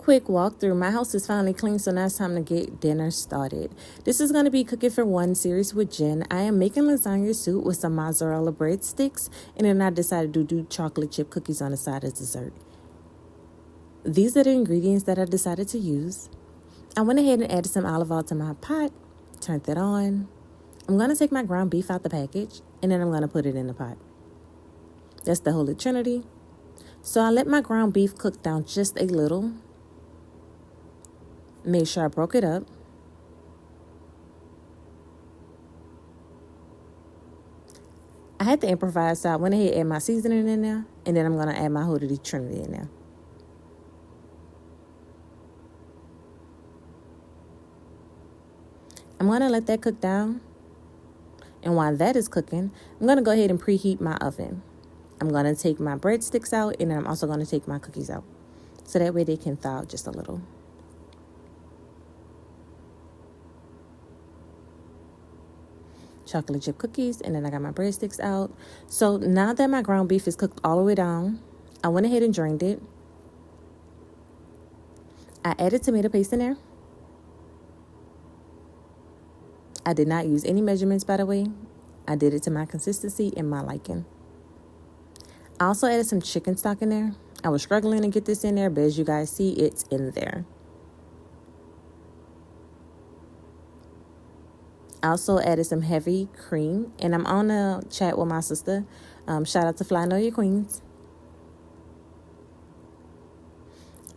quick walkthrough. My house is finally clean, so now it's time to get dinner started. This is going to be Cooking for One series with Jenn. I am making lasagna soup with some mozzarella breadsticks, and then I decided to do chocolate chip cookies on the side as dessert. These are the ingredients that I decided to use. I went ahead and added some olive oil to my pot, turned it on. I'm going to take my ground beef out the package, and then I'm going to put it in the pot. That's the Holy Trinity. So I let my ground beef cook down just a little. Made sure I broke it up. I had to improvise, so I went ahead and add my seasoning in there, and then I'm going to add my Holy Trinity in there. I'm going to let that cook down. And while that is cooking, I'm going to go ahead and preheat my oven. I'm going to take my breadsticks out, and then I'm also going to take my cookies out. So that way they can thaw out just a little. Chocolate chip cookies, and then I got my breadsticks out. So now that my ground beef is cooked all the way down, I went ahead and drained it. I added tomato paste in there. I did not use any measurements, by the way. I did it to my consistency and my liking. I also added some chicken stock in there. I was struggling to get this in there, but as you guys see, it's in there. I also added some heavy cream, and I'm on a chat with my sister. Shout out to Fly Know Your Queens.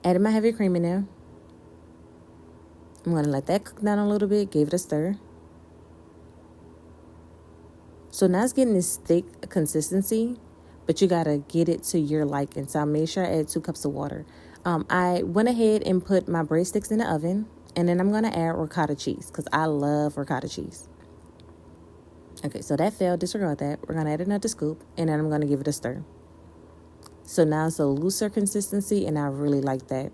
Added my heavy cream in there. I'm going to let that cook down a little bit, gave it a stir. So now it's getting this thick consistency, but you got to get it to your liking. So I made sure I add 2 cups of water. I went ahead and put my breadsticks in the oven, and then I'm going to add ricotta cheese because I love ricotta cheese. Okay, so that failed. Disregard that. We're going to add another scoop, and then I'm going to give it a stir. So now it's a looser consistency, and I really like that.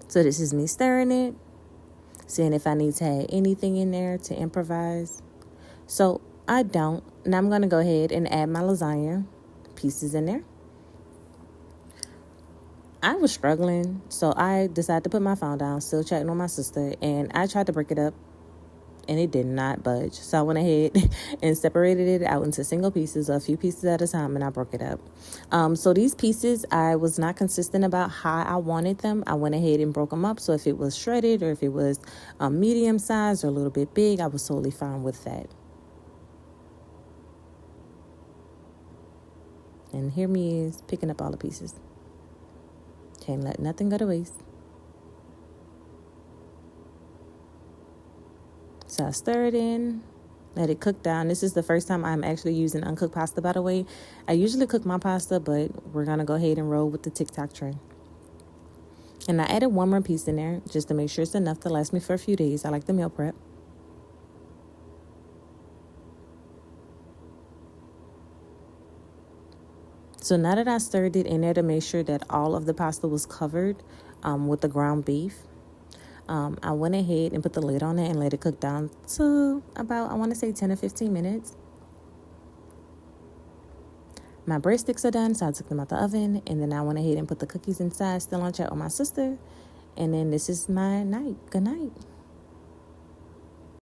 So this is me stirring it, seeing if I need to add anything in there to improvise. So I don't. Now I'm going to go ahead and add my lasagna pieces in there. I was struggling, so I decided to put my phone down, still chatting with my sister, and I tried to break it up, and it did not budge. So I went ahead and separated it out into single pieces, a few pieces at a time, and I broke it up. So these pieces, I was not consistent about how I wanted them. I went ahead and broke them up. So if it was shredded or if it was medium size or a little bit big, I was totally fine with that. And here me is picking up all the pieces. Can't let nothing go to waste. So I stir it in, let it cook down. This is the first time I'm actually using uncooked pasta, by the way. I usually cook my pasta, but we're going to go ahead and roll with the TikTok trend. And I added 1 more piece in there just to make sure it's enough to last me for a few days. I like the meal prep. So now that I stirred it in there to make sure that all of the pasta was covered with the ground beef, I went ahead and put the lid on it and let it cook down to about, I want to say 10 or 15 minutes. My breadsticks are done, so I took them out the oven, and then I went ahead and put the cookies inside, still on chat with my sister. And then this is my night. Good night.